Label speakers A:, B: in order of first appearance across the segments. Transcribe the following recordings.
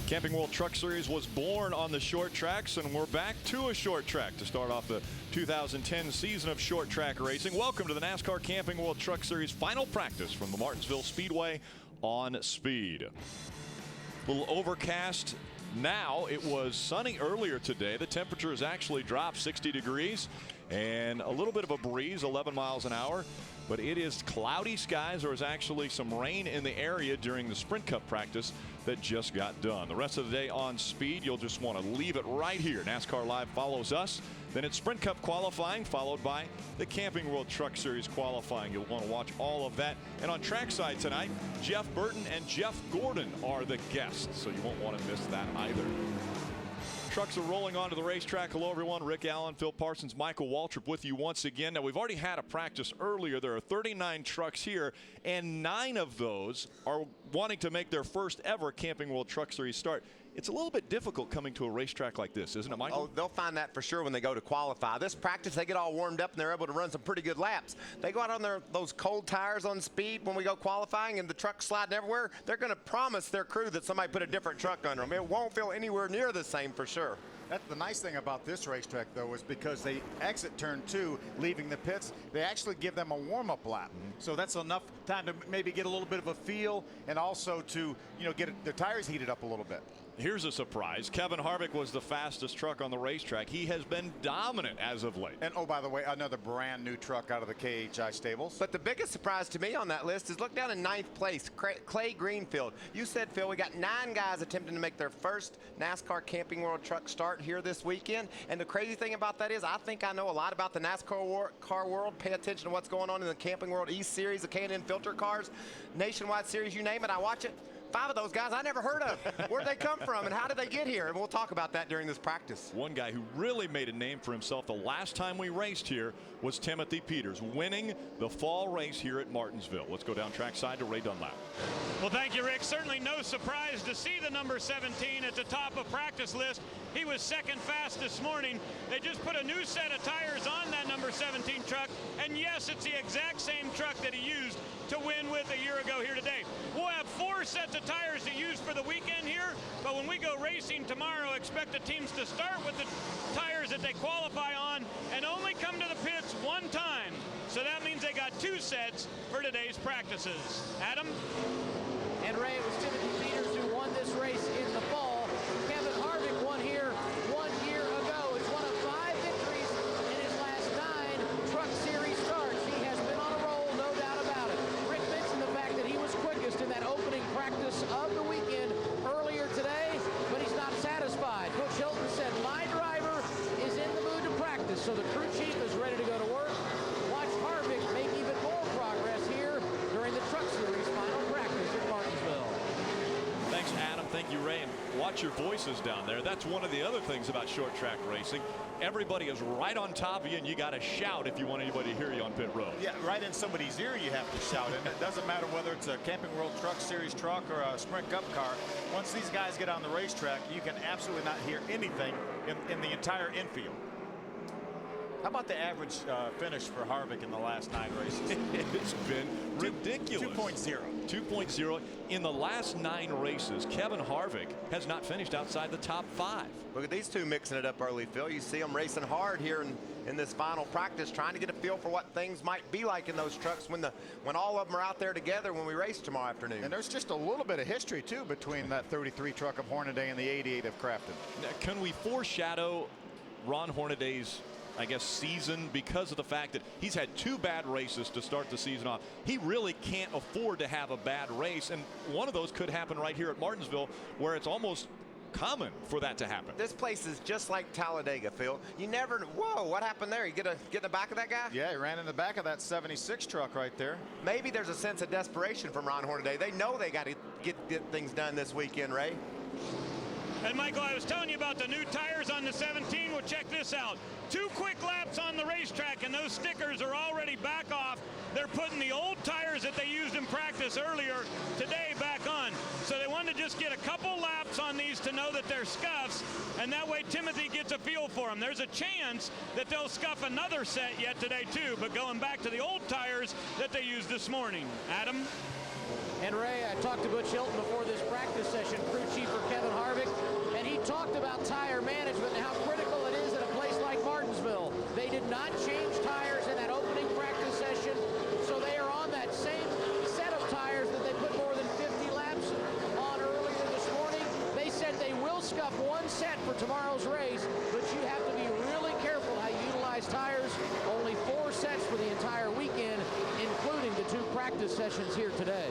A: Camping World Truck Series was born on the short tracks, and we're back to a short track to start off the 2010 season of short track racing. Welcome to the NASCAR Camping World Truck Series final practice from the Martinsville Speedway on Speed. A little overcast now. It was sunny earlier today. The temperature has actually dropped 60 degrees and a little bit of a breeze, 11 miles an hour. But it is cloudy skies. There was actually some rain in the area during the Sprint Cup practice that just got done. The rest of the day on Speed, you'll just want to leave it right here. NASCAR Live follows us. Then it's Sprint Cup qualifying, followed by the Camping World Truck Series qualifying. You'll want to watch all of that. And on trackside tonight, Jeff Burton and Jeff Gordon are the guests, so you won't want to miss that either. Trucks are rolling onto the racetrack. Hello, everyone. Rick Allen, Phil Parsons, Michael Waltrip with you once again. Now, we've already had a practice earlier. There are 39 trucks here, and 9 of those are wanting to make their first ever Camping World Truck Series start. It's a little bit difficult coming to a racetrack like this, isn't it, Michael?
B: Oh, they'll find that for sure when they go to qualify. This practice, they get all warmed up and they're able to run some pretty good laps. They go out on those cold tires on Speed when we go qualifying and the truck's sliding everywhere. They're going to promise their crew that somebody put a different truck under them. It won't feel anywhere near the same for sure.
C: That's the nice thing about this racetrack, though, is because they exit turn 2, leaving the pits, they actually give them a warm-up lap. So that's enough time to maybe get a little bit of a feel and also to, get the tires heated up a little bit.
A: Here's a surprise. Kevin Harvick was the fastest truck on the racetrack. He has been dominant as of late.
C: And, oh, by the way, another brand new truck out of the KHI stables.
B: But the biggest surprise to me on that list is look down in 9th place, Clay Greenfield. You said, Phil, we got 9 guys attempting to make their first NASCAR Camping World Truck start here this weekend. And the crazy thing about that is I think I know a lot about the NASCAR car world. Pay attention to what's going on in the Camping World East Series, the K&N Filter Cars, Nationwide Series, you name it, I watch it. 5 of those guys I never heard of. Where'd they come from and how did they get here? And we'll talk about that during this practice.
A: One guy who really made a name for himself the last time we raced here was Timothy Peters, winning the fall race here at Martinsville. Let's go down trackside to Ray Dunlap.
D: Well, thank you, Rick. Certainly no surprise to see the number 17 at the top of practice list. He was second fast this morning. They just put a new set of tires on that number 17 truck. And yes, it's the exact same truck that he used to win with a year ago here today. We'll have 4 sets of tires to use for the weekend here, but when we go racing tomorrow, expect the teams to start with the tires that they qualify on and only come to the pits 1 time. So that means they got 2 sets for today's practices. Adam?
E: And Ray, it was Timothy Peters who won this race in the fall. Kevin Harvick won here 1 year ago. It's one of 5 victories in his last 9 Truck Series starts. He has been on a roll, no doubt about it. Rick mentioned the fact that he was quickest in that opening practice of the weekend earlier today, but he's not satisfied. Coach Hilton said, my driver is in the mood to practice, so the crew chief is ready to go to work. Watch Harvick make even more progress here during the Truck Series final practice at Martinsville.
A: Thanks, Adam. Thank you, Ray. And watch your voices down there. That's one of the other things about short track racing. Everybody is right on top of you, and you got to shout if you want anybody to hear you on pit road.
C: Yeah, right in somebody's ear you have to shout. And it doesn't matter whether it's a Camping World Truck Series truck or a Sprint Cup car. Once these guys get on the racetrack, you can absolutely not hear anything in the entire infield. How about the average finish for Harvick in the last 9 races?
A: It's been ridiculous.
C: 2.0.
A: 2.0. In the last 9 races, Kevin Harvick has not finished outside the top 5.
B: Look at these 2 mixing it up early, Phil. You see them racing hard here in this final practice, trying to get a feel for what things might be like in those trucks when all of them are out there together when we race tomorrow afternoon.
C: And there's just a little bit of history, too, between that 33 truck of Hornaday and the 88 of Crafton.
A: Now, can we foreshadow Ron Hornaday's season because of the fact that he's had 2 bad races to start the season off? He really can't afford to have a bad race, and one of those could happen right here at Martinsville, where it's almost common for that to happen.
B: This place is just like Talladega, Phil. You never, whoa, what happened there? You get in the back of that guy?
C: Yeah, he ran in the back of that 76 truck right there.
B: Maybe there's a sense of desperation from Ron Hornaday. They know they got to get things done this weekend, Ray.
D: And Michael, I was telling you about the new tires on the 17. Well, check this out. 2 quick laps on the racetrack, and those stickers are already back off. They're putting the old tires that they used in practice earlier today back on. So they wanted to just get a couple laps on these to know that they're scuffs, and that way Timothy gets a feel for them. There's a chance that they'll scuff another set yet today too, but going back to the old tires that they used this morning. Adam?
E: And Ray, I talked to Butch Hilton before this practice session, crew chief for Kevin Harvick, and he talked about tire management and how critical it is at a place like Martinsville. They did not change tires in that opening practice session, so they are on that same set of tires that they put more than 50 laps on earlier this morning. They said they will scuff one set for tomorrow's race, but you have to be really careful how you utilize tires. Only 4 sets for the entire weekend, including the 2 practice sessions here today.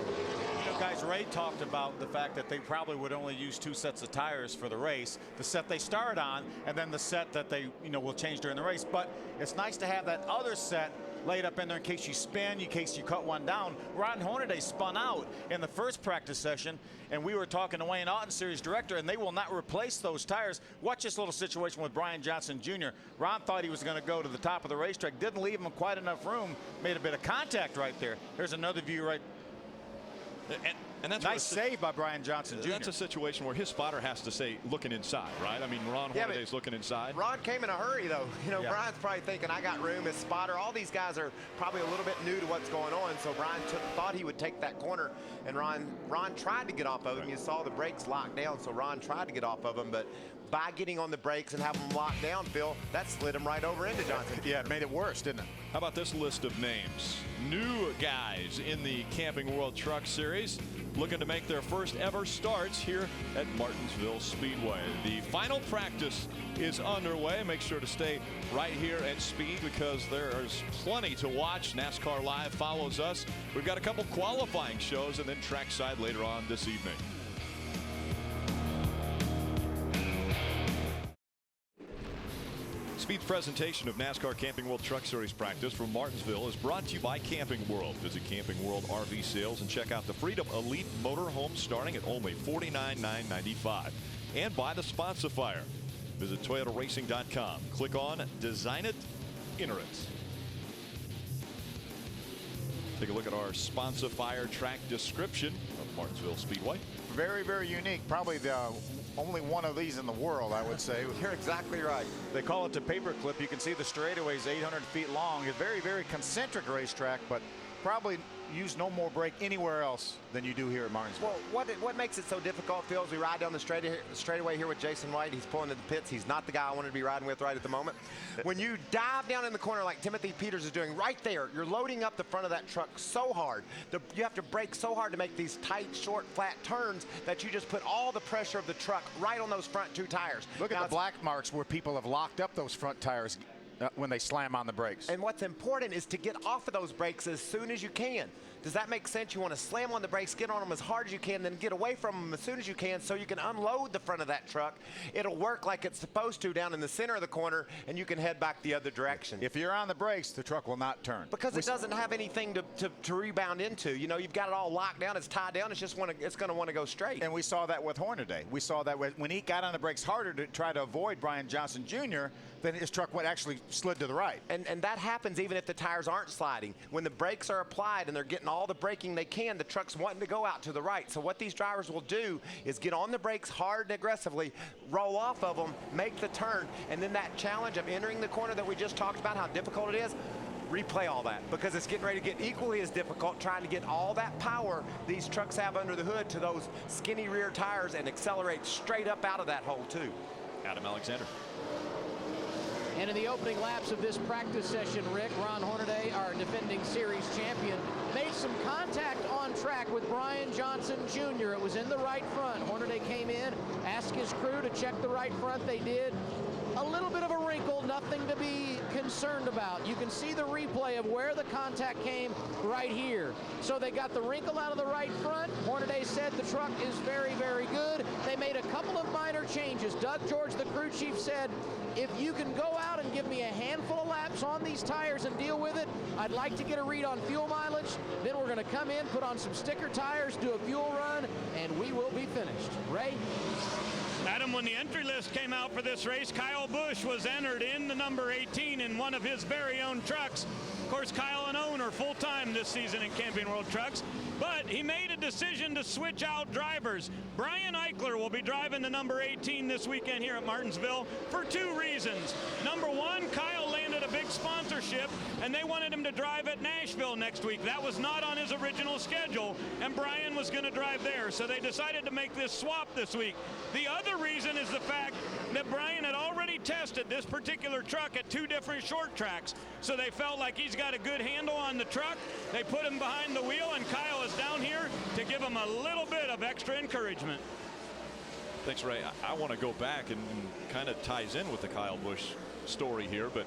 C: You know, guys, Ray talked about the fact that they probably would only use 2 sets of tires for the race, the set they start on and then the set that they will change during the race. But it's nice to have that other set laid up in there in case you spin, in case you cut one down. Ron Hornaday spun out in the first practice session, and we were talking to Wayne Auten, series director, and they will not replace those tires. Watch this little situation with Brian Johnson Jr. Ron thought he was going to go to the top of the racetrack, didn't leave him quite enough room, made a bit of contact right there. There's another view right.
A: And that's
C: nice save by Brian Johnson Jr.
A: That's a situation where his spotter has to say looking inside, right? I mean, Ron Hornaday's looking inside.
B: Ron came in a hurry, though. Brian's probably thinking, I got room. His spotter, all these guys are probably a little bit new to what's going on. So Brian thought he would take that corner, and Ron tried to get off of him. You saw the brakes locked down, so Ron tried to get off of him, but by getting on the brakes and having them locked down, Phil, that slid him right over into Johnson.
C: Yeah, it made it worse, didn't it?
A: How about this list of names? New guys in the Camping World Truck Series looking to make their first ever starts here at Martinsville Speedway. The final practice is underway. Make sure to stay right here at Speed because there's plenty to watch. NASCAR Live follows us. We've got a couple qualifying shows and then trackside later on this evening. Speed's presentation of NASCAR Camping World Truck Series practice from Martinsville is brought to you by Camping World. Visit Camping World RV Sales and check out the Freedom Elite Motorhome starting at only $49,995. And by the Sponsifier. Visit ToyotaRacing.com. Click on Design It, Enter It. Take a look at our Sponsifier track description of Martinsville Speedway.
C: Very, very unique. Probably the only one of these in the world, I would say.
B: You're exactly right.
C: They call it the paperclip. You can see the straightaway is 800 feet long. A very, very concentric racetrack, but probably use no more brake anywhere else than you do here at Martinsville.
B: Well, what makes it so difficult, Phil, is we ride down the straightaway here with Jason White. He's pulling to the pits. He's not the guy I wanted to be riding with right at the moment. When you dive down in the corner like Timothy Peters is doing right there, you're loading up the front of that truck so hard. You have to brake so hard to make these tight, short, flat turns that you just put all the pressure of the truck right on those front 2 tires.
C: Look at the black marks where people have locked up those front tires when they slam on the brakes.
B: And what's important is to get off of those brakes as soon as you can. Does that make sense? You want to slam on the brakes, get on them as hard as you can, then get away from them as soon as you can so you can unload the front of that truck. It'll work like it's supposed to down in the center of the corner, and you can head back the other direction.
C: If you're on the brakes, the truck will not turn.
B: Because it doesn't have anything to rebound into. You've got it all locked down. It's tied down. It's going to want to go straight.
C: And we saw that with Hornaday. We saw that when he got on the brakes harder to try to avoid Brian Johnson Jr., then his truck actually slid to the right.
B: And that happens even if the tires aren't sliding. When the brakes are applied and they're getting all the braking they can, the truck's wanting to go out to the right. So what these drivers will do is get on the brakes hard and aggressively, roll off of them, make the turn, and then that challenge of entering the corner that we just talked about, how difficult it is, replay all that because it's getting ready to get equally as difficult trying to get all that power these trucks have under the hood to those skinny rear tires and accelerate straight up out of that hole too.
A: Adam Alexander.
E: And in the opening laps of this practice session, Rick, Ron Hornaday, our defending series champion, made some contact on track with Brian Johnson Jr. It was in the right front. Hornaday came in, asked his crew to check the right front. They did. A little bit of a wrinkle, nothing to be concerned about. You can see the replay of where the contact came right here. So they got the wrinkle out of the right front. Hornaday said the truck is very, very good. They made a couple of minor changes. Doug George, the crew chief, said, if you can go out and give me a handful of laps on these tires and deal with it, I'd like to get a read on fuel mileage. Then we're going to come in, put on some sticker tires, do a fuel run, and we will be finished. Ray?
D: Adam, when the entry list came out for this race, Kyle Busch was entered in the number 18 in one of his very own trucks. Of course, Kyle and Owen are full-time this season in Camping World Trucks, but he made a decision to switch out drivers. Brian Eichler will be driving the number 18 this weekend here at Martinsville for 2 reasons. Number 1, Kyle landed a big sponsorship, and they wanted him to drive at Nashville next week. That was not on his original schedule, and Brian was going to drive there. So they decided to make this swap this week. The other reason is the fact that Brian had already tested this particular truck at 2 different short tracks. So they felt like he's got a good handle on the truck. They put him behind the wheel, and Kyle is down here to give him a little bit of extra encouragement.
A: Thanks, Ray. I want to go back and kind of ties in with the Kyle Busch story here, but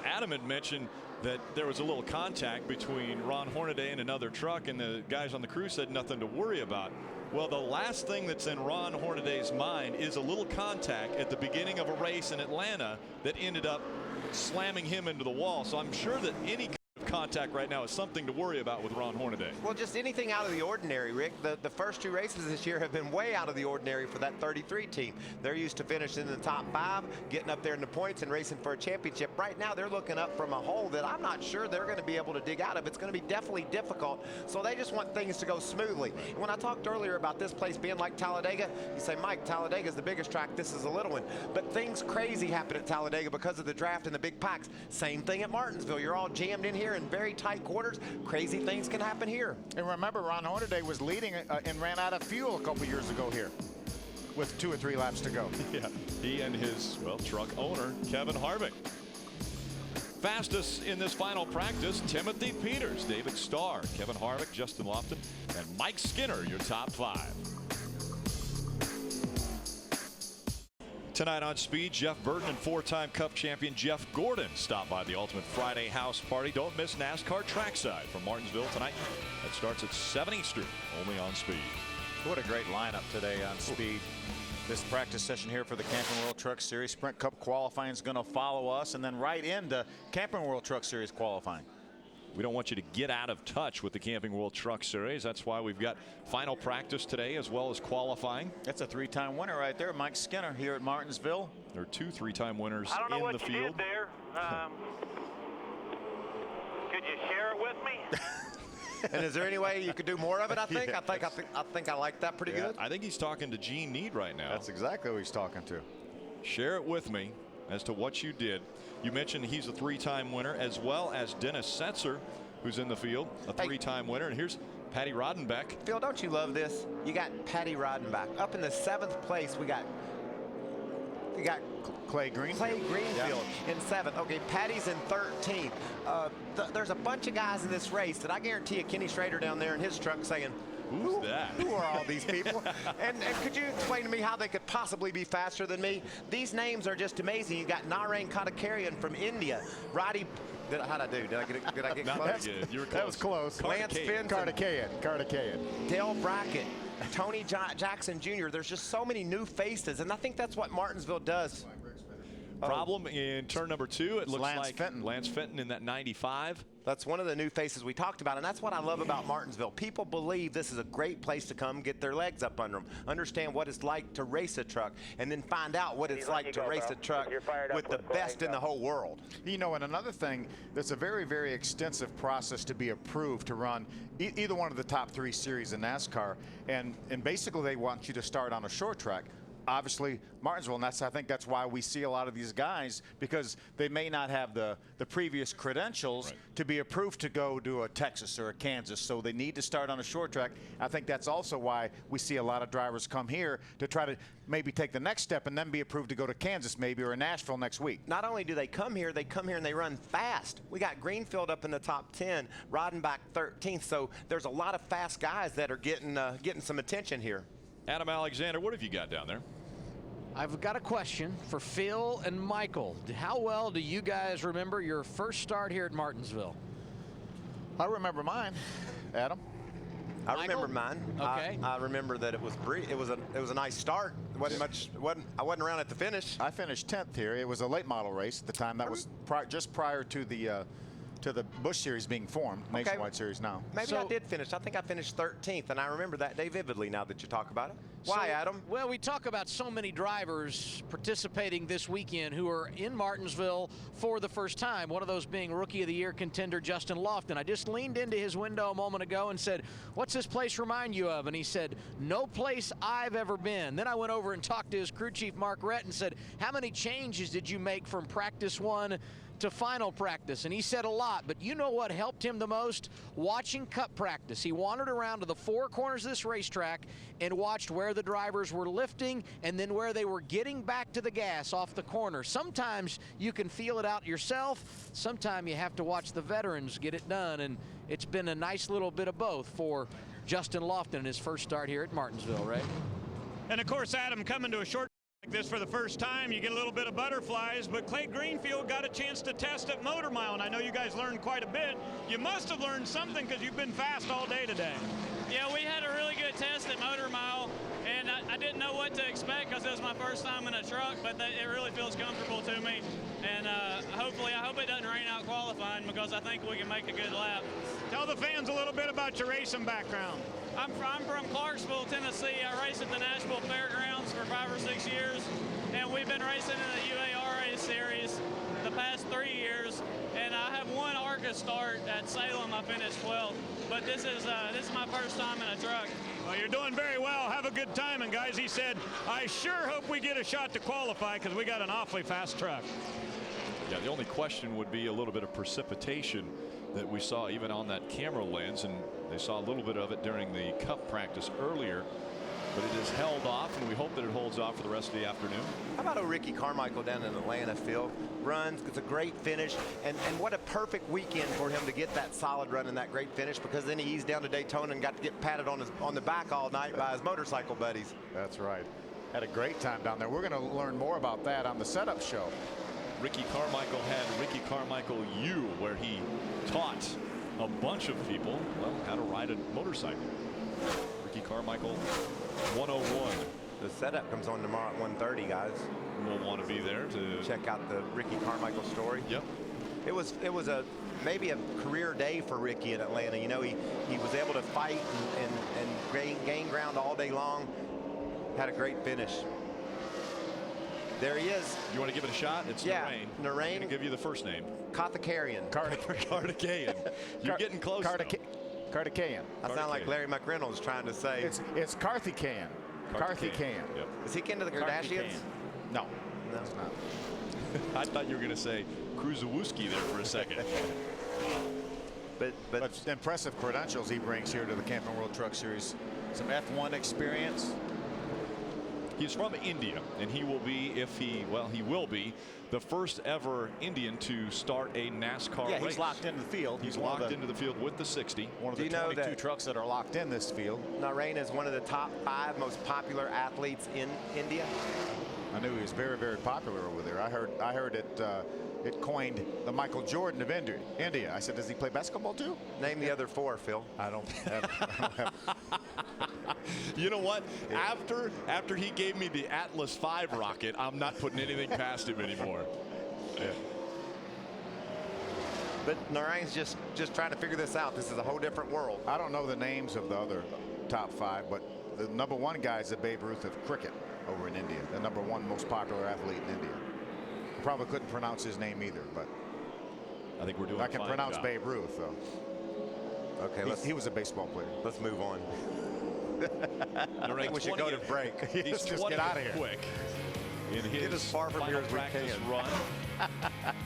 A: Adam had mentioned that there was a little contact between Ron Hornaday and another truck, and the guys on the crew said nothing to worry about. Well, the last thing that's in Ron Hornaday's mind is a little contact at the beginning of a race in Atlanta that ended up slamming him into the wall. So I'm sure that any kind of contact right now is something to worry about with Ron Hornaday.
B: Well, just anything out of the ordinary, Rick. The first 2 races this year have been way out of the ordinary for that 33 team. They're used to finishing in the top 5, getting up there in the points and racing for a championship. Right now, they're looking up from a hole that I'm not sure they're going to be able to dig out of. It's going to be definitely difficult. So they just want things to go smoothly. And when I talked earlier about this place being like Talladega, you say, Mike, Talladega is the biggest track. This is a little one. But things crazy happen at Talladega because of the draft and the big packs. Same thing at Martinsville. You're all jammed in here in very tight quarters. Crazy things can happen here.
C: And remember, Ron Hornaday was leading and ran out of fuel a couple years ago here with 2 or 3 laps to go.
A: Yeah, he and his, well, truck owner, Kevin Harvick. Fastest in this final practice, Timothy Peters, David Starr, Kevin Harvick, Justin Lofton, and Mike Skinner, your top 5. Tonight on Speed, Jeff Burton and 4-time Cup champion Jeff Gordon stop by the Ultimate Friday House Party. Don't miss NASCAR Trackside from Martinsville tonight. That starts at 7 Eastern, only on Speed.
C: What a great lineup today on Speed. This practice session here for the Camping World Truck Series. Sprint Cup qualifying is going to follow us, and then right into Camping World Truck Series qualifying.
A: We don't want you to get out of touch with the Camping World Truck Series. That's why we've got final practice today as well as qualifying.
C: That's a 3-time winner right there, Mike Skinner here at Martinsville.
A: There are 2 3-time winners
F: I don't know
A: in
F: what
A: the
F: you
A: field.
F: did there. Could you share it with me?
B: And is there any way you could do more of it? I think. Yeah, I think I like that pretty good.
A: I think he's talking to Gene Need right now.
C: That's exactly who he's talking to.
A: Share it with me as to what you did. You mentioned he's a 3-time winner, as well as Dennis Setzer, who's in the field, a 3-time winner. And here's Patty Rodenbeck.
B: Phil, don't you love this? You got Patty Rodenbeck up in the 7th place. We got
C: Clay Greenfield
B: in 7th. Okay, Patty's in 13th. There's a bunch of guys in this race that I guarantee you Kenny Schrader down there in his truck saying,
A: Who's that?
B: Who are all these people? and could you explain to me how they could possibly be faster than me? These names are just amazing. You got Narain Katakarian from India. Roddy, how'd I do? Did I get close?
A: You were close.
C: That was close.
B: Lance Fenton.
C: Katakarian.
B: Dale Brackett. Tony Jackson Jr. There's just so many new faces, and I think that's what Martinsville does.
A: Problem in turn number 2. It looks like Lance Fenton in that 95.
B: That's one of the new faces we talked about, and that's what I love about Martinsville. People believe this is a great place to come get their legs up under them, understand what it's like to race a truck, and then find out what it's like to race a truck with the best in the whole world.
C: You know, and another thing, it's a very, very extensive process to be approved to run either one of the top 3 series in NASCAR, and basically they want you to start on a short track. Obviously Martinsville, and I think that's why we see a lot of these guys, because they may not have the previous credentials to be approved to go to a Texas or a Kansas, so they need to start on a short track. I think that's also why we see a lot of drivers come here to try to maybe take the next step and then be approved to go to Kansas maybe or Nashville next week.
B: Not only do they come here and they run fast. We got Greenfield up in the top 10, Rodenbach 13th, so there's a lot of fast guys that are getting some attention here.
A: Adam Alexander, what have you got down there?
E: I've got a question for Phil and Michael. How well do you guys remember your first start here at Martinsville?
C: I remember mine, Adam.
B: I remember mine.
E: Okay.
B: I remember that it was a nice start. It wasn't much. I wasn't around at the finish.
C: I finished 10th here. It was a late model race at the time. That was just prior to the Busch Series being formed, Nationwide Series now.
B: Maybe I did finish. I think I finished 13th, and I remember that day vividly now that you talk about it. Why, Adam?
E: Well, we talk about so many drivers participating this weekend who are in Martinsville for the first time, one of those being Rookie of the Year contender Justin Lofton. I just leaned into his window a moment ago and said, what's this place remind you of? And he said, no place I've ever been. Then I went over and talked to his crew chief, Mark Rett, and said, how many changes did you make from practice 1 to final practice, and he said a lot, but you know what helped him the most? Watching Cup practice. He wandered around to the four corners of this racetrack and watched where the drivers were lifting and then where they were getting back to the gas off the corner. Sometimes you can feel it out yourself. Sometimes you have to watch the veterans get it done, and it's been a nice little bit of both for Justin Lofton in his first start here at Martinsville, right?
D: And of course, Adam, coming to a short like this for the first time, you get a little bit of butterflies, but Clay Greenfield got a chance to test at Motor Mile, and I know you guys learned quite a bit. You must have learned something because you've been fast all day today.
G: Yeah, we had a really good test at Motor Mile, and I didn't know what to expect because it was my first time in a truck, but it really feels comfortable to me. And hopefully, I hope it doesn't rain out qualifying because I think we can make a good lap.
D: Tell the fans a little bit about your racing background.
G: I'm from Clarksville, Tennessee. I raced at the Nashville Fairgrounds for 5 or 6 years, and we've been racing in the UARA series the past 3 years. And I have one ARCA start at Salem. I finished 12th, but this is my first time in a truck.
D: Well, you're doing very well. Have a good time. And guys, he said, I sure hope we get a shot to qualify because we got an awfully fast truck.
A: Yeah, the only question would be a little bit of precipitation that we saw even on that camera lens, and they saw a little bit of it during the Cup practice earlier, but it is held off, and we hope that it holds off for the rest of the afternoon.
B: How about a Ricky Carmichael down in Atlanta, Phil? Runs, gets a great finish, and what a perfect weekend for him to get that solid run and that great finish, because then he eased down to Daytona and got to get patted on the back all night by his motorcycle buddies.
C: That's right. Had a great time down there. We're going to learn more about that on the setup show.
A: Ricky Carmichael had Ricky Carmichael U, where he taught a bunch of people, well, how to ride a motorcycle. Ricky Carmichael 101.
B: The setup comes on tomorrow at 1:30, guys.
A: We'll want to be there to
B: check out the Ricky Carmichael story.
A: Yep.
B: It was maybe a career day for Ricky in Atlanta. You know, he was able to fight and gain ground all day long. Had a great finish. There he is.
A: You want to give it a shot? It's Narain.
B: Narain.
A: I'm going to give you the first name.
B: Karthikeyan.
A: Karthikeyan. You're getting close.
C: Karthikeyan.
B: I sound like Larry McReynolds trying to say.
C: It's Karthikeyan. Karthikeyan.
A: Yep.
B: Is he into the Kardashians?
C: No, that's not.
A: I thought you were going to say Kruzewski there for a second.
C: But impressive credentials he brings here to the Camping World Truck Series. Some F1 experience.
A: He's from India, and he will be, he will be the first ever Indian to start a NASCAR race.
C: He's locked into the field.
A: He's locked into the field with the 60.
C: One of the 22 trucks that are locked in this field.
B: Narain is one of the top 5 most popular athletes in India.
C: I knew he was very, very popular over there. I heard it coined the Michael Jordan of India. I said, does he play basketball too?
B: Name the other 4, Phil.
C: I don't have.
A: You know what? After he gave me the Atlas V rocket, I'm not putting anything past him anymore. Yeah.
B: But Narain's just trying to figure this out. This is a whole different world.
C: I don't know the names of the other top 5, but the #1 guy is the Babe Ruth of cricket over in India. The #1 most popular athlete in India. Probably couldn't pronounce his name either, but
A: I think we're doing.
C: I can pronounce
A: job.
C: Babe Ruth though.
B: Okay,
C: he was a baseball player.
B: Let's move on.
A: I think
B: we should go to break.
A: He's
C: just get out of here
A: quick. In his
B: get as far from here as we can.
A: Run.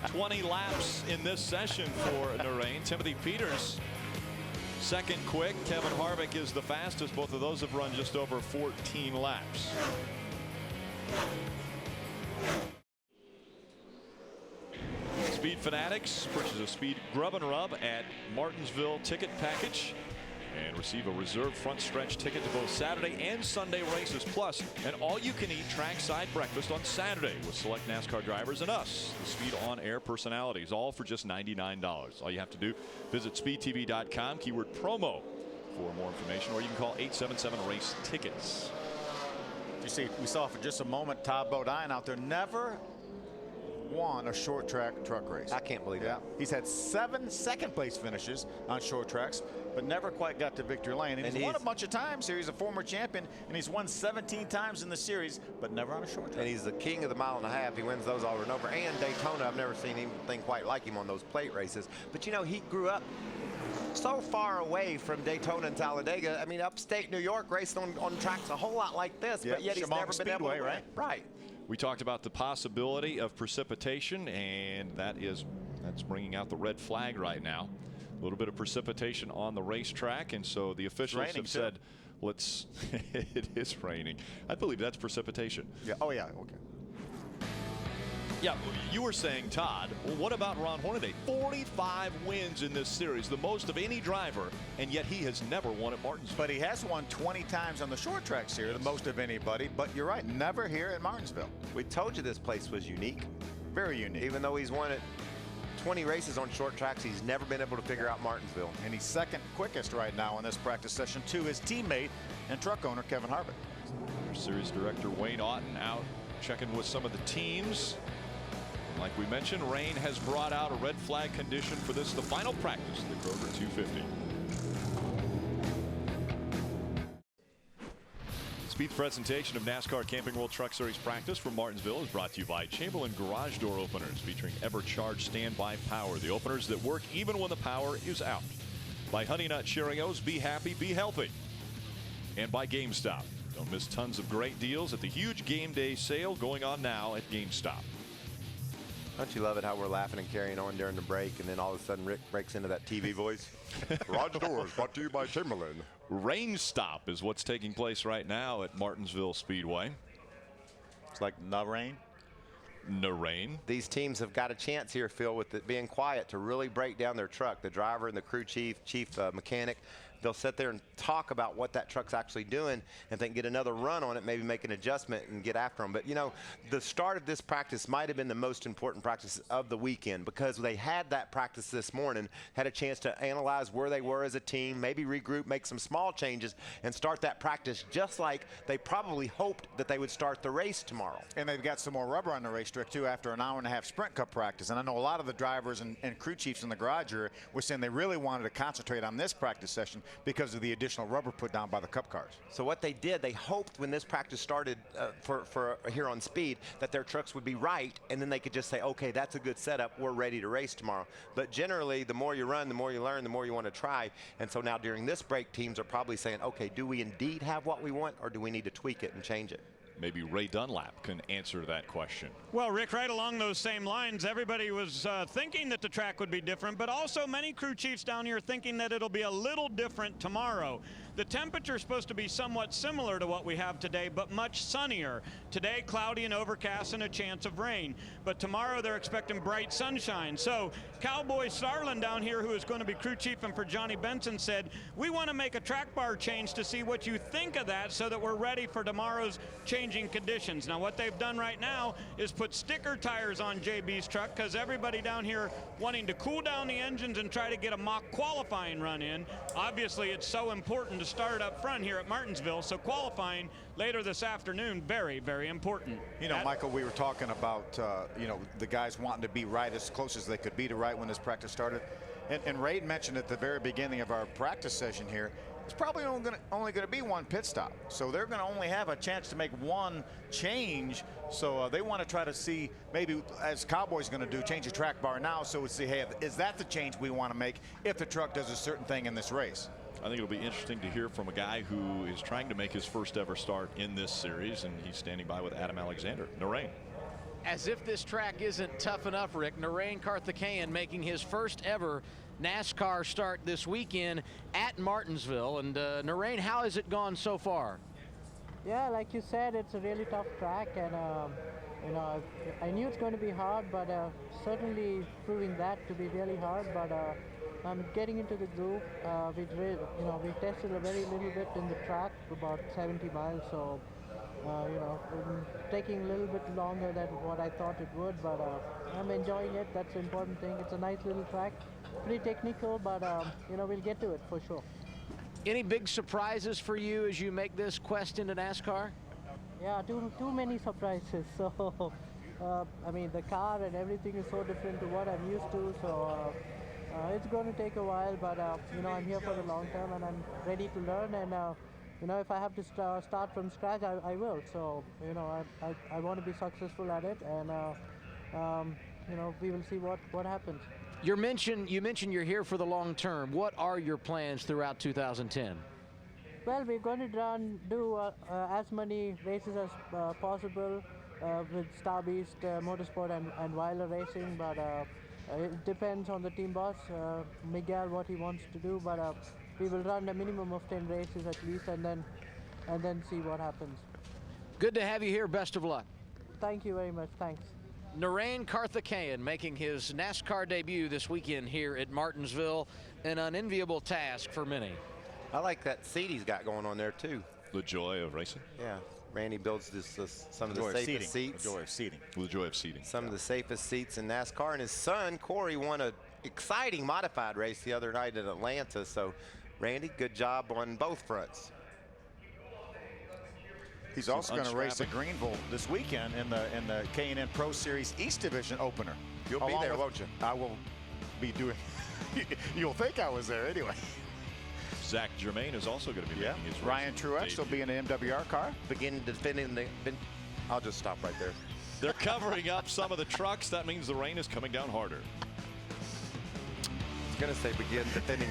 A: 20 laps in this session for Narain. Timothy Peters, second quick. Kevin Harvick is the fastest. Both of those have run just over 14 laps. Speed Fanatics purchase a Speed Grub and Rub at Martinsville Ticket Package and receive a reserved front stretch ticket to both Saturday and Sunday races, plus an all-you-can-eat trackside breakfast on Saturday with select NASCAR drivers and us, the Speed on-air personalities, all for just $99. All you have to do, visit speedtv.com, keyword promo for more information, or you can call 877-RACE-TICKETS.
C: You see, we saw for just a moment Todd Bodine out there never won a short track truck race.
B: I can't believe that.
C: He's had 7 second place finishes on short tracks, but never quite got to victory lane. And he's won a bunch of times here. He's a former champion, and he's won 17 times in the series, but never on a short track.
B: And he's the king of the mile and a half. He wins those over and over. And Daytona, I've never seen anything quite like him on those plate races. But you know, he grew up so far away from Daytona and Talladega. I mean, upstate New York, racing on tracks a whole lot like this, but yet he's never been able to win. Right.
A: We talked about the possibility of precipitation, and that's bringing out the red flag right now. A little bit of precipitation on the racetrack, and so the officials have said, let's. It is raining. I believe that's precipitation.
C: Yeah. Oh, yeah. Okay.
A: Yeah, you were saying, Todd, well, what about Ron Hornaday? 45 wins in this series, the most of any driver, and yet he has never won at Martinsville.
C: But he has won 20 times on the short track series, the most of anybody. But you're right, never here at Martinsville.
B: We told you this place was unique.
C: Very unique.
B: Even though he's won it 20 races on short tracks, he's never been able to figure out Martinsville.
C: And he's second quickest right now in this practice session to his teammate and truck owner, Kevin Harvick.
A: Series director Wayne Otten out checking with some of the teams. Like we mentioned, rain has brought out a red flag condition for this, the final practice of the Kroger 250. Speed's presentation of NASCAR Camping World Truck Series practice from Martinsville is brought to you by Chamberlain Garage Door Openers, featuring ever-charged standby power. The openers that work even when the power is out. By Honey Nut Cheerios, be happy, be healthy. And by GameStop. Don't miss tons of great deals at the huge game day sale going on now at GameStop.
B: Don't you love it how we're laughing and carrying on during the break, and then all of a sudden Rick breaks into that TV voice?
H: Garage Doors brought to you by Chamberlain.
A: Rain stop is what's taking place right now at Martinsville Speedway.
C: It's like no rain.
A: No rain.
B: These teams have got a chance here, Phil, with it being quiet to really break down their truck. The driver and the crew chief mechanic, they'll sit there and talk about what that truck's actually doing, and if they can get another run on it, maybe make an adjustment and get after them. But, you know, the start of this practice might have been the most important practice of the weekend, because they had that practice this morning, had a chance to analyze where they were as a team, maybe regroup, make some small changes, and start that practice just like they probably hoped that they would start the race tomorrow.
C: And they've got some more rubber on the racetrack, too, after an hour-and-a-half Sprint Cup practice. And I know a lot of the drivers and crew chiefs in the garage area were saying they really wanted to concentrate on this practice session because of the additional rubber put down by the Cup cars.
B: So what they did, they hoped when this practice started for here on Speed that their trucks would be right, and then they could just say, okay, that's a good setup, we're ready to race tomorrow. But generally, the more you run, the more you learn, the more you want to try. And so now during this break, teams are probably saying, okay, do we indeed have what we want, or do we need to tweak it and change it?
A: Maybe Ray Dunlap can answer that question.
D: Well, Rick, right along those same lines, everybody was thinking that the track would be different, but also many crew chiefs down here thinking that it'll be a little different tomorrow. The temperature is supposed to be somewhat similar to what we have today, but much sunnier. Today, cloudy and overcast and a chance of rain. But tomorrow, they're expecting bright sunshine. So Cowboy Starlin down here, who is going to be crew chief and for Johnny Benson, said, we want to make a track bar change to see what you think of that so that we're ready for tomorrow's changing conditions. Now, what they've done right now is put sticker tires on JB's truck, because everybody down here wanting to cool down the engines and try to get a mock qualifying run in. Obviously, it's so important to start up front here at Martinsville, so qualifying later this afternoon, very, very important.
C: You know, Michael, we were talking about, you know, the guys wanting to be right as close as they could be to right when this practice started. And Ray mentioned at the very beginning of our practice session here, it's probably only going to be one pit stop. So they're going to only have a chance to make one change. So they want to try to see, maybe as Cowboy's going to do, change the track bar now, so we see, hey, is that the change we want to make if the truck does a certain thing in this race?
A: I think it'll be interesting to hear from a guy who is trying to make his first ever start in this series, and he's standing by with Adam Alexander. Narain.
E: As if this track isn't tough enough, Rick, Narain Karthikeyan making his first ever NASCAR start this weekend at Martinsville. And Narain, how has it gone so far?
I: Yeah, like you said, it's a really tough track, and you know, I knew it's going to be hard, but certainly proving that to be really hard. But I'm getting into the groove. We tested a very little bit in the track, about 70 miles, so you know, taking a little bit longer than what I thought it would, but I'm enjoying it. That's the important thing. It's a nice little track, pretty technical, but you know, we'll get to it for sure.
E: Any big surprises for you as you make this quest into NASCAR?
I: Yeah, too many surprises. So I mean, the car and everything is so different to what I'm used to, so it's going to take a while, but you know, I'm here for the long term, and I'm ready to learn, and you know, if I have to start from scratch, I will. So, you know, I want to be successful at it, and you know, we will see what happens.
E: You mentioned you're here for the long term. What are your plans throughout 2010?
I: Well, we're going to do as many races as possible. with Star Beast Motorsport and Weiler Racing, but it depends on the team boss, Miguel, what he wants to do. But we will run a minimum of 10 races at least, and then see what happens.
E: Good to have you here. Best of luck.
I: Thank you very much. Thanks.
E: Narain Karthikeyan making his NASCAR debut this weekend here at Martinsville, an unenviable task for many.
B: I like that seat he's got going on there too.
A: The joy of racing.
B: Yeah, Randy builds some of the safest seats.
C: The joy of seating.
A: The joy of seating.
B: Some of the safest seats in NASCAR, and his son Corey won an exciting modified race the other night in Atlanta. So, Randy, good job on both fronts.
C: He's also going to race at Greenville this weekend in the K&N Pro Series East Division opener.
B: You'll be there, won't you?
C: I will be doing. You'll think I was there anyway.
A: Zach Germain is also going to be making his
C: Ryan Truex will be in an MWR car.
B: I'll just stop right there.
A: They're covering up some of the trucks. That means the rain is coming down harder.
B: I was going to say begin defending.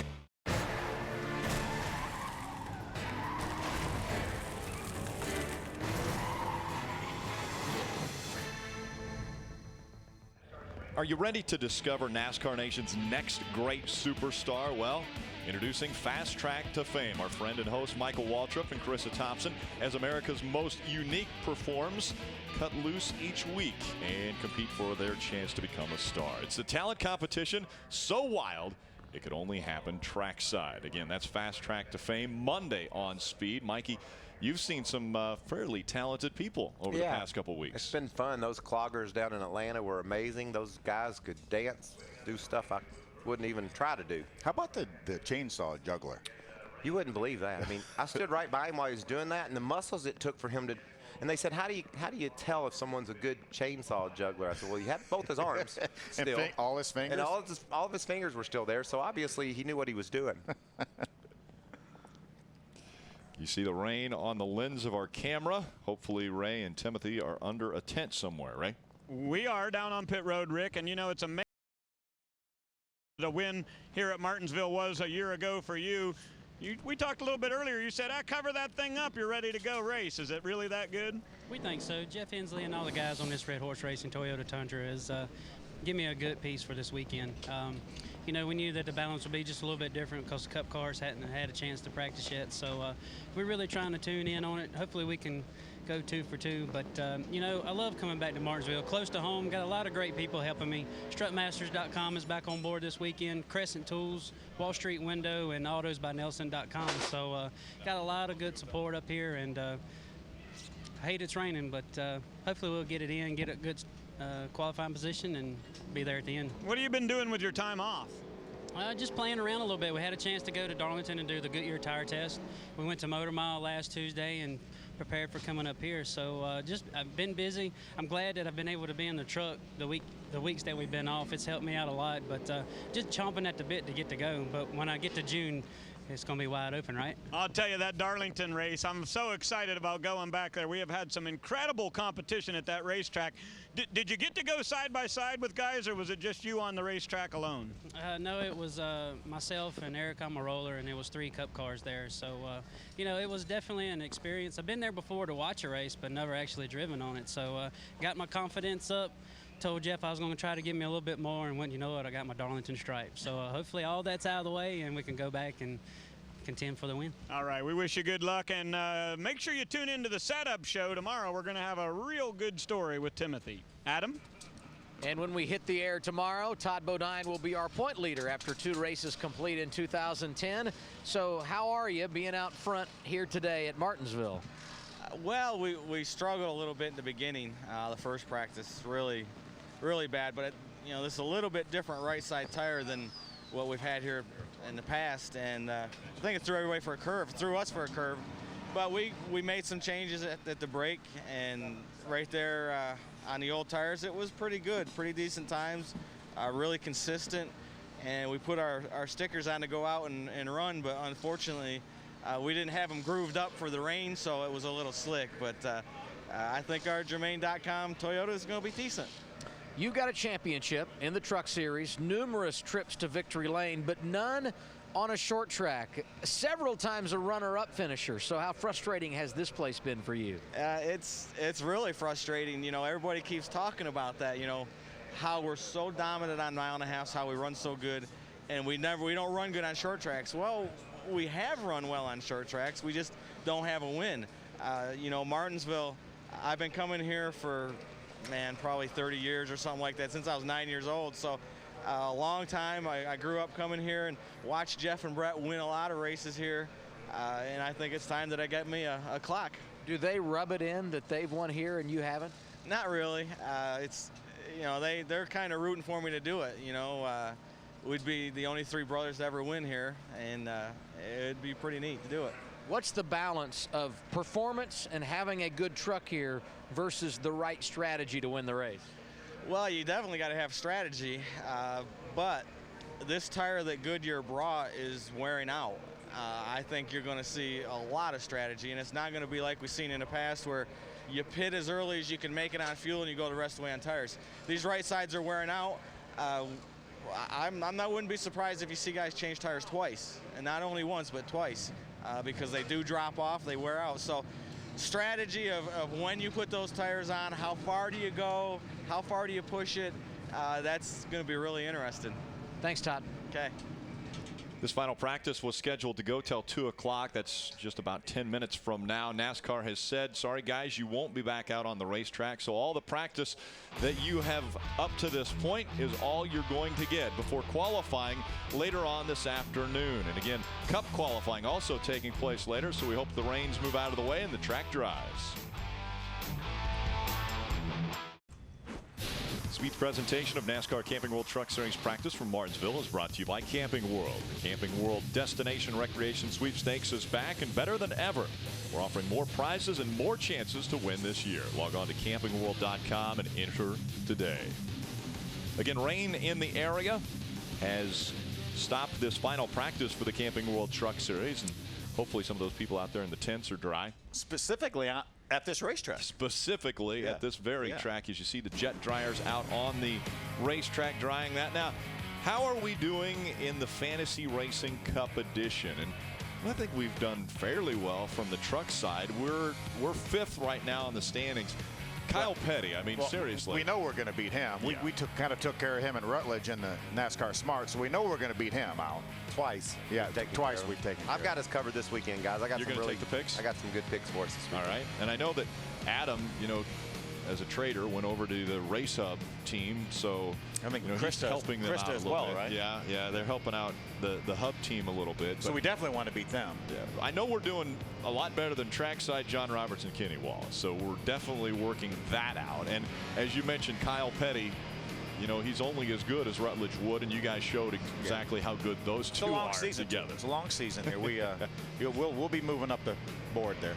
A: Are you ready to discover NASCAR Nation's next great superstar? Well, introducing Fast Track to Fame. Our friend and host Michael Waltrip and Carissa Thompson, as America's most unique performs, cut loose each week and compete for their chance to become a star. It's a talent competition so wild it could only happen trackside. Again, that's Fast Track to Fame Monday on Speed. Mikey, you've seen some fairly talented people over the past couple weeks.
B: It's been fun. Those cloggers down in Atlanta were amazing. Those guys could dance, do stuff I wouldn't even try to do.
C: How about the chainsaw juggler?
B: You wouldn't believe that. I mean, I stood right by him while he was doing that, and the muscles it took for him to. And they said, how do you tell if someone's a good chainsaw juggler? I said, well, he had both his arms still.
C: And all his fingers?
B: And all of his fingers were still there, so obviously he knew what he was doing.
A: You see the rain on the lens of our camera. Hopefully Ray and Timothy are under a tent somewhere, right?
D: We are down on pit road, Rick, and you know it's amazing. The win here at Martinsville was a year ago for you. We talked a little bit earlier. You said, cover that thing up. You're ready to go race. Is it really that good?
J: We think so. Jeff Hensley and all the guys on this Red Horse Racing Toyota Tundra is give me a good piece for this weekend. You know, we knew that the balance would be just a little bit different because the Cup cars hadn't had a chance to practice yet. So we're really trying to tune in on it. Hopefully we can go 2 for 2. But, you know, I love coming back to Martinsville. Close to home. Got a lot of great people helping me. Strutmasters.com is back on board this weekend. Crescent Tools, Wall Street Window, and AutosByNelson.com. So got a lot of good support up here. And I hate it's raining, but hopefully we'll get it in, get a good qualifying position, and be there at the end.
D: What have you been doing with your time off?
J: Just playing around a little bit. We had a chance to go to Darlington and do the Goodyear tire test. We went to Motor Mile last Tuesday and prepared for coming up here. So I've been busy. I'm glad that I've been able to be in the truck the weeks that we've been off. It's helped me out a lot, but just chomping at the bit to get to go. But when I get to June, it's going to be wide open, right?
D: I'll tell you, that Darlington race, I'm so excited about going back there. We have had some incredible competition at that racetrack. Did you get to go side by side with guys, or was it just you on the racetrack alone?
J: No, it was myself and Eric Amarola, and it was 3 Cup cars there. So, you know, it was definitely an experience. I've been there before to watch a race, but never actually driven on it. So got my confidence up. Told Jeff I was going to try to give me a little bit more, and when you know it, I got my Darlington stripe. So hopefully all that's out of the way, and we can go back and contend for the win.
D: All right, we wish you good luck, and make sure you tune into the setup show tomorrow. We're going to have a real good story with Timothy. Adam?
E: And when we hit the air tomorrow, Todd Bodine will be our point leader after 2 races complete in 2010. So how are you being out front here today at Martinsville?
K: Well, we struggled a little bit in the beginning. The first practice really bad, but you know, this is a little bit different right side tire than what we've had here in the past, and I think it threw everybody for a curve. It threw us for a curve, but we made some changes at the brake, and right there on the old tires, it was pretty good, pretty decent times, really consistent, and we put our stickers on to go out and run, but unfortunately we didn't have them grooved up for the rain, so it was a little slick, but I think our Germain.com Toyota is going to be decent.
E: You got a championship in the Truck Series, numerous trips to victory lane, but none on a short track, several times a runner-up finisher. So how frustrating has this place been for you?
K: It's really frustrating. You know, everybody keeps talking about that. You know, how we're so dominant on mile and a half, how we run so good, and we don't run good on short tracks. Well, we have run well on short tracks. We just don't have a win. You know, Martinsville, I've been coming here for, man, probably 30 years or something like that, since I was 9 years old. So a long time. I grew up coming here and watched Jeff and Brett win a lot of races here. And I think it's time that I get me a clock.
E: Do they rub it in that they've won here and you haven't?
K: Not really. It's, you know, they're kind of rooting for me to do it. You know, we'd be the only 3 brothers to ever win here, and it'd be pretty neat to do it.
E: What's the balance of performance and having a good truck here versus the right strategy to win the race?
K: Well, you definitely got to have strategy, but this tire that Goodyear brought is wearing out. I think you're going to see a lot of strategy, and it's not going to be like we've seen in the past where you pit as early as you can make it on fuel and you go the rest of the way on tires. These right sides are wearing out. Wouldn't be surprised if you see guys change tires twice, and not only once but twice, because they do drop off, they wear out. So strategy of when you put those tires on, how far do you go, how far do you push it, that's going to be really interesting.
E: Thanks, Todd.
K: Okay.
A: This final practice was scheduled to go till 2 o'clock. That's just about 10 minutes from now. NASCAR has said, sorry guys, you won't be back out on the racetrack. So all the practice that you have up to this point is all you're going to get before qualifying later on this afternoon. And again, Cup qualifying also taking place later. So we hope the rains move out of the way and the track dries. Speed's presentation of NASCAR Camping World Truck Series practice from Martinsville is brought to you by Camping World. The Camping World Destination Recreation Sweepstakes is back and better than ever. We're offering more prizes and more chances to win this year. Log on to campingworld.com and enter today. Again, rain in the area has stopped this final practice for the Camping World Truck Series, and hopefully some of those people out there in the tents are dry.
C: Specifically at this racetrack.
A: Specifically at this very track, as you see the jet dryers out on the racetrack drying that. Now, how are we doing in the Fantasy Racing Cup edition? And I think we've done fairly well from the truck side. We're 5th right now in the standings. Kyle Petty, I mean, seriously.
C: We know we're going to beat him. We kind of took care of him in Rutledge in the NASCAR Smart, so we know we're going to beat him, Al.
B: Twice.
C: Yeah, twice we've taken care.
B: I've got us covered this weekend, guys.
A: You're going to take the picks?
B: I got some good picks for us this weekend.
A: All right. And I know that Adam, you know, as a trader, went over to the Race Hub team, so
C: I mean,
A: you know, he's helping them out a little bit.
C: Right?
A: Yeah, they're helping out the Hub team a little bit.
C: So we definitely want to beat them.
A: Yeah, I know we're doing a lot better than trackside John Roberts and Kenny Wallace, so we're definitely working that out. And as you mentioned, Kyle Petty, you know, he's only as good as Rutledge Wood, and you guys showed exactly how good those two are together.
C: It's a long season here. We'll be moving up the board there.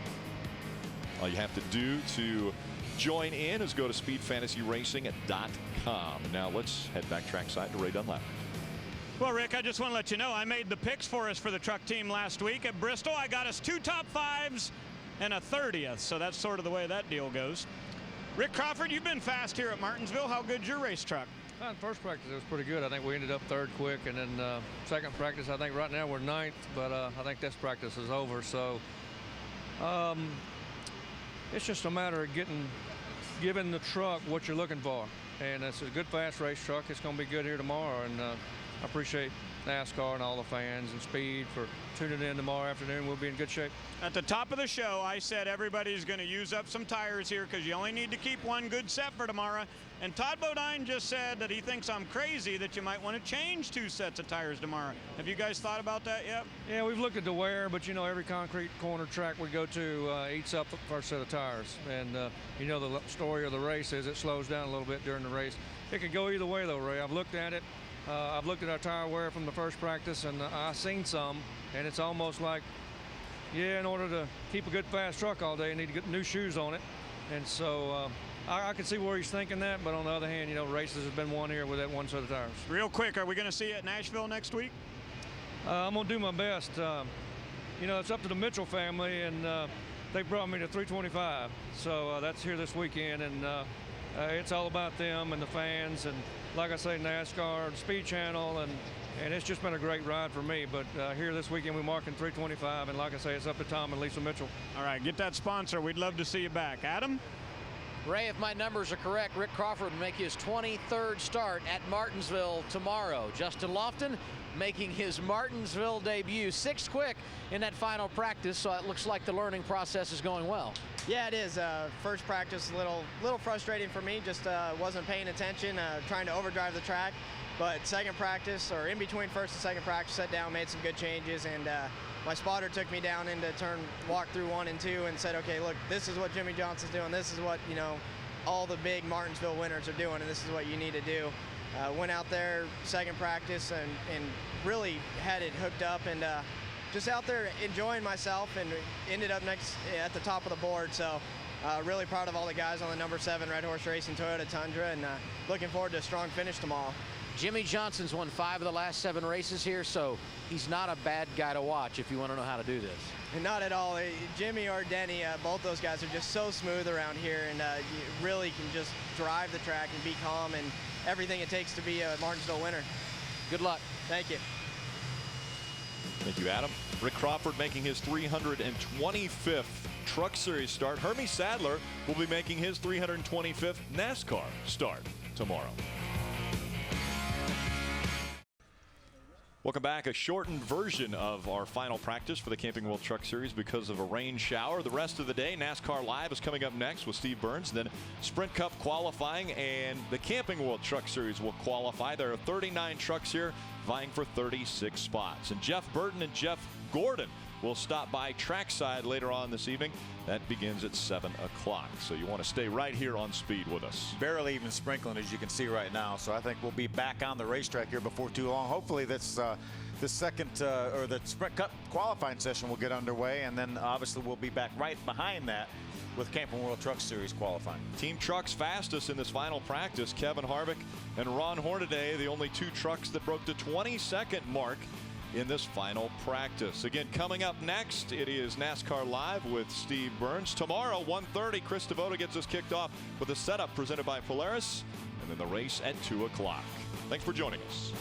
A: All you have to do to join in is go to speedfantasyracing.com. Now let's head back trackside to Ray Dunlap.
D: Well, Rick, I just want to let you know I made the picks for us for the truck team last week at Bristol. I got us 2 top 5s and a 30th, so that's sort of the way that deal goes. Rick Crawford, you've been fast here at Martinsville. How good's your race truck?
L: In first practice, it was pretty good. I think we ended up 3rd quick, and then second practice, I think right now we're 9th, but I think this practice is over. So it's just a matter of giving the truck what you're looking for. And it's a good, fast race truck. It's going to be good here tomorrow, and I appreciate NASCAR and all the fans and Speed for tuning in tomorrow afternoon. We'll be in good shape.
D: At the top of the show, I said everybody's going to use up some tires here because you only need to keep one good set for tomorrow. And Todd Bodine just said that he thinks I'm crazy that you might want to change 2 sets of tires tomorrow. Have you guys thought about that yet?
L: Yeah, we've looked at the wear, but you know, every concrete corner track we go to eats up the first set of tires. And you know, the story of the race is it slows down a little bit during the race. It could go either way though, Ray. I've looked at it. I've looked at our tire wear from the first practice, and I've seen some, and it's almost like, yeah, in order to keep a good fast truck all day, you need to get new shoes on it. And so I can see where he's thinking that, but on the other hand, you know, races have been won here with that 1 set of tires.
D: Real quick, are we going to see you at Nashville next week?
L: I'm going to do my best. You know, it's up to the Mitchell family, and they brought me to 325. So that's here this weekend, and it's all about them and the fans, and like I say, NASCAR, and Speed Channel, and and it's just been a great ride for me. But here this weekend we're marking 325, and like I say, it's up to Tom and Lisa Mitchell.
D: All right, get that sponsor. We'd love to see you back. Adam?
E: Ray, if my numbers are correct, Rick Crawford will make his 23rd start at Martinsville tomorrow. Justin Lofton making his Martinsville debut. 6th quick in that final practice, so it looks like the learning process is going well.
M: Yeah, it is. First practice, a little frustrating for me. Just wasn't paying attention, trying to overdrive the track. But second practice, or in between first and second practice, sat down, made some good changes, and my spotter took me down into walk through 1 and 2 and said, okay, look, this is what Jimmy Johnson's doing. This is what, you know, all the big Martinsville winners are doing, and this is what you need to do. Went out there second practice and really had it hooked up, and just out there enjoying myself, and ended up next at the top of the board. So really proud of all the guys on the number 7 Red Horse Racing Toyota Tundra, and looking forward to a strong finish tomorrow.
E: Jimmy Johnson's won 5 of the last 7 races here, so he's not a bad guy to watch if you want to know how to do this.
M: And not at all. Jimmy or Denny, both those guys are just so smooth around here, and you really can just drive the track and be calm, and everything it takes to be a Martinsville winner.
E: Good luck.
M: Thank you.
A: Thank you, Adam. Rick Crawford making his 325th Truck Series start. Hermie Sadler will be making his 325th NASCAR start tomorrow. Welcome back. A shortened version of our final practice for the Camping World Truck Series because of a rain shower. The rest of the day, NASCAR Live is coming up next with Steve Burns. Then Sprint Cup qualifying, and the Camping World Truck Series will qualify. There are 39 trucks here vying for 36 spots. And Jeff Burton and Jeff Gordon will stop by trackside later on this evening. That begins at 7 o'clock. So you want to stay right here on Speed with us.
C: Barely even sprinkling, as you can see right now. So I think we'll be back on the racetrack here before too long. Hopefully this second or the Sprint Cup qualifying session will get underway, and then obviously we'll be back right behind that with Camping World Truck Series qualifying.
A: Team trucks fastest in this final practice. Kevin Harvick and Ron Hornaday, the only 2 trucks that broke the 20-second mark in this final practice. Again, coming up next, it is NASCAR Live with Steve Burns. Tomorrow, 1:30, Chris Devoto gets us kicked off with a setup presented by Polaris, and then the race at 2 o'clock. Thanks for joining us.